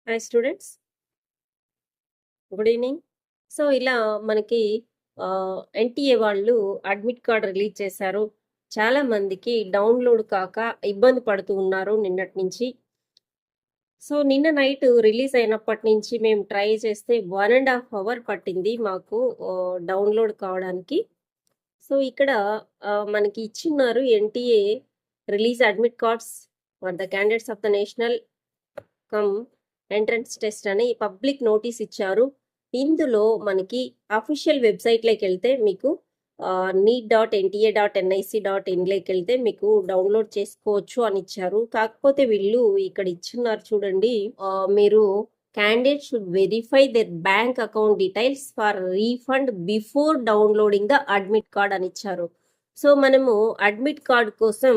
Hi students, good evening. So, ఇలా మనకి NTA వాళ్ళు అడ్మిట్ కార్డ్ రిలీజ్ చేశారు. చాలా మందికి డౌన్‌లోడ్ కాక ఇబ్బంది పడుతూ ఉన్నారు నిన్నటి నుంచి. సో, నిన్న నైట్ రిలీజ్ అయినప్పటి నుంచి మేము ట్రై చేస్తే 1 ½ అవర్ పట్టింది మాకు డౌన్‌లోడ్ కావడానికి. సో, ఇక్కడ మనకి ఇచ్చున్నారు NTA release admit cards for the candidates of the national cum entrance test అని పబ్లిక్ నోటీస్ ఇచ్చారు. ఇందులో మనకి అఫీషియల్ వెబ్‌సైట్‌లోకి వెళ్తే మీకు neet.nta.nic.in వెళ్తే మీకు డౌన్‌లోడ్ చేసుకోవచ్చు అని ఇచ్చారు. కాకపోతే వీళ్ళు ఇక్కడ ఇచ్చున్నారు చూడండి. మీరు candidate should verify there bank account details for refund before downloading the admit card అని ఇచ్చారు. సో, మనము అడ్మిట్ కార్డ్ కోసం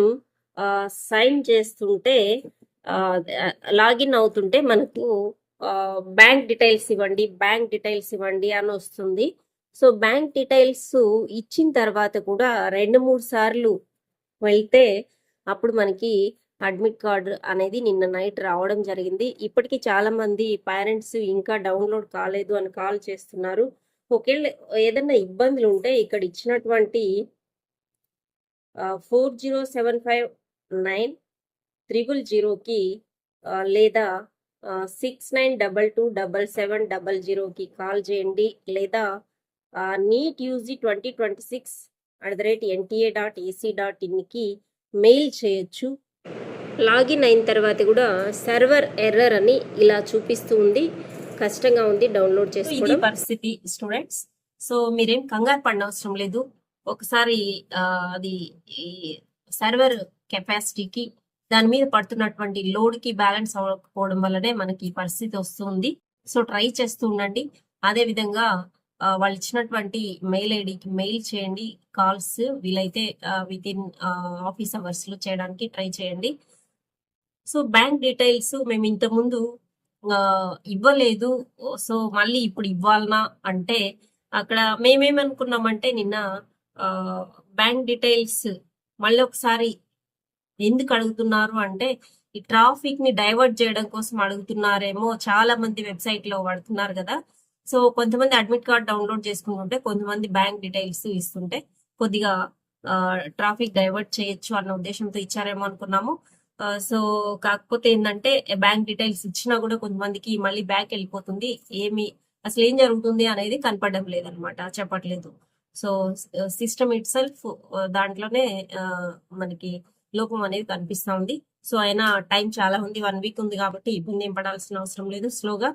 సైన్ చేస్తుంటే లాగిన్ అవుతుంటే మనకు బ్యాంక్ డీటెయిల్స్ ఇవ్వండి అని వస్తుంది. సో, బ్యాంక్ డీటెయిల్స్ ఇచ్చిన తర్వాత కూడా 2-3 సార్లు వెళ్తే అప్పుడు మనకి అడ్మిట్ కార్డ్ అనేది నిన్న నైట్ రావడం జరిగింది. ఇప్పటికీ చాలా మంది పేరెంట్స్ ఇంకా డౌన్లోడ్ కాలేదు అని కాల్ చేస్తున్నారు. ఒకవేళ ఏదైనా ఇబ్బందులు ఉంటే ఇక్కడ ఇచ్చినటువంటి 40759000కి లేదా 69227700కి కాల్ చేయండి. లేదా neetUG2026@nta.ac.inకి మెయిల్ చేయొచ్చు. లాగిన్ అయిన తర్వాత కూడా సర్వర్ ఎర్రర్ అని ఇలా చూపిస్తూ ఉంది. కష్టంగా ఉంది డౌన్లోడ్ చేసుకోవడం. ఇది పరిస్థితి స్టూడెంట్స్. సో, మీరేం కంగారు పడనవసరం లేదు. ఒకసారి అది సర్వర్ కెపాసిటీకి దాని మీద పడుతున్నటువంటి లోడ్కి బ్యాలెన్స్ అవ్వకపోవడం వల్లనే మనకి ఈ పరిస్థితి వస్తుంది. సో, ట్రై చేస్తూ ఉండండి. అదేవిధంగా వాళ్ళు ఇచ్చినటువంటి మెయిల్ ఐడికి మెయిల్ చేయండి. కాల్స్ వీలైతే విత్ ఇన్ ఆఫీస్ అవర్స్లో చేయడానికి ట్రై చేయండి. సో, బ్యాంక్ డీటెయిల్స్ మేము ఇంతకుముందు ఇవ్వలేదు. సో, మళ్ళీ ఇప్పుడు ఇవ్వాలనా అంటే అక్కడ మేమేమనుకున్నామంటే నిన్న బ్యాంక్ డీటెయిల్స్ మళ్ళీ ఒకసారి ఎందుకు అడుగుతున్నారు అంటే ఈ ట్రాఫిక్ ని డైవర్ట్ చేయడం కోసం అడుగుతున్నారేమో. చాలా మంది వెబ్సైట్ లో పడుతున్నారు కదా. సో, కొంతమంది అడ్మిట్ కార్డ్ డౌన్లోడ్ చేసుకుంటుంటే కొంతమంది బ్యాంక్ డీటెయిల్స్ ఇస్తుంటే కొద్దిగా ట్రాఫిక్ డైవర్ట్ చేయొచ్చు అన్న ఉద్దేశంతో ఇచ్చారేమో అనుకున్నాము. సో, కాకపోతే ఏంటంటే బ్యాంక్ డీటెయిల్స్ ఇచ్చినా కూడా కొంతమందికి మళ్ళీ బ్యాక్ వెళ్ళిపోతుంది. అసలు ఏం జరుగుతుంది అనేది కనపడడం లేదనమాట, చెప్పట్లేదు. సో, సిస్టమ్ ఇట్ సెల్ఫ్ దాంట్లోనే మనకి లోపం అనేది కనిపిస్తా ఉంది. సో, అయినా టైం చాలా ఉంది, 1 వీక్ ఉంది కాబట్టి ఇబ్బంది ఏం పడాల్సిన అవసరం లేదు. స్లోగా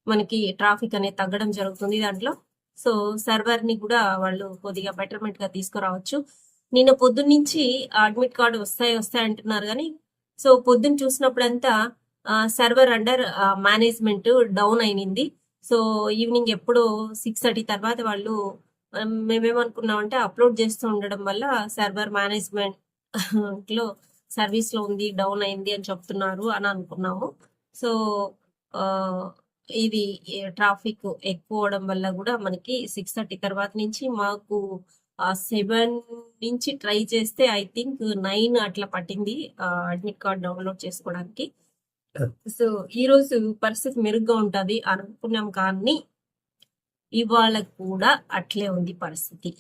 మనకి ట్రాఫిక్ అనేది తగ్గడం జరుగుతుంది దాంట్లో. సో, సర్వర్ ని కూడా వాళ్ళు కొద్దిగా బెటర్మెంట్ గా తీసుకురావచ్చు. నిన్న పొద్దున్న నుంచి అడ్మిట్ కార్డు వస్తాయి అంటున్నారు కానీ సో పొద్దున్న చూసినప్పుడంతా సర్వర్ అండర్ మేనేజ్మెంట్ డౌన్ అయింది. సో, ఈవినింగ్ ఎప్పుడో 6:30 తర్వాత వాళ్ళు మేమేమనుకున్నామంటే అప్లోడ్ చేస్తూ ఉండడం వల్ల సర్వర్ మేనేజ్మెంట్ లో సర్వీస్ లో ఉంది, డౌన్ అయింది అని చెప్తున్నారు అని అనుకున్నాము. సో, ఇది ట్రాఫిక్ ఎక్కువ అవడం వల్ల కూడా మనకి 6:30 తర్వాత నుంచి మాకు 7 నుంచి ట్రై చేస్తే ఐ థింక్ 9 అట్లా పట్టింది అడ్మిట్ కార్డ్ డౌన్లోడ్ చేసుకోవడానికి. సో, ఈ రోజు పరిస్థితి మెరుగ్గా ఉంటది అనుకున్నాం కానీ ఇవాళ కూడా అట్లే ఉంది పరిస్థితి.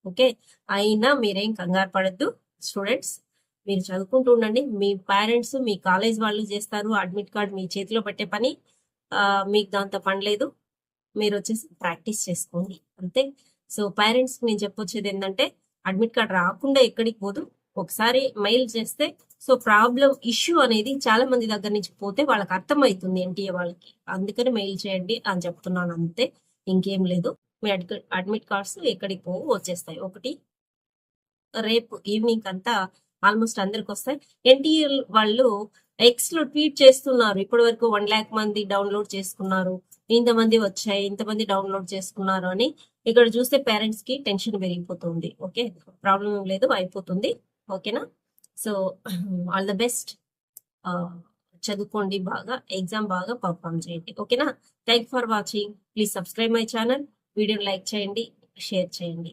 ఓకే, అయినా మీరేం కంగారు పడద్దు స్టూడెంట్స్. మీరు చదువుకుంటూ ఉండండి. మీ పేరెంట్స్, మీ కాలేజ్ వాళ్ళు చేస్తారు అడ్మిట్ కార్డ్ మీ చేతిలో పెట్టే పని. మీకు దాంతో పని లేదు. మీరు వచ్చేసి ప్రాక్టీస్ చేసుకోండి అంతే. సో, పేరెంట్స్ నేను చెప్పొచ్చేది ఏంటంటే అడ్మిట్ కార్డ్ రాకుండా ఎక్కడికి పోదు. ఒకసారి మెయిల్ చేస్తే సో ప్రాబ్లం ఇష్యూ అనేది చాలా మంది దగ్గర నుంచి పోతే వాళ్ళకి అర్థమవుతుంది ఎన్టీఏ వాళ్ళకి. అందుకని మెయిల్ చేయండి అని చెప్తున్నాను అంతే, ఇంకేం లేదు. మీ అడ్మిట్ కార్డ్స్ ఎక్కడికి పోవు, వచ్చేస్తాయి. ఒకటి రేపు ఈవినింగ్ అంతా ఆల్మోస్ట్ అందరికి వస్తాయి. ఎన్టీఏ వాళ్ళు ఎక్స్ లో ట్వీట్ చేస్తున్నారు, ఇప్పటి వరకు 1 lakh మంది డౌన్లోడ్ చేసుకున్నారు, ఇంతమంది వచ్చాయి, ఇంతమంది డౌన్లోడ్ చేసుకున్నారు అని. ఇక్కడ చూస్తే పేరెంట్స్ కి టెన్షన్ పెరిగిపోతుంది. ఓకే, ప్రాబ్లం ఏం లేదు, అయిపోతుంది. ఓకేనా. So, all the best. చదువుకోండి బాగా, ఎగ్జామ్ బాగా పర్ఫామ్ చేయండి. ఓకేనా. Thank for watching. Please subscribe my channel. వీడియోని లైక్ చేయండి, షేర్ చేయండి.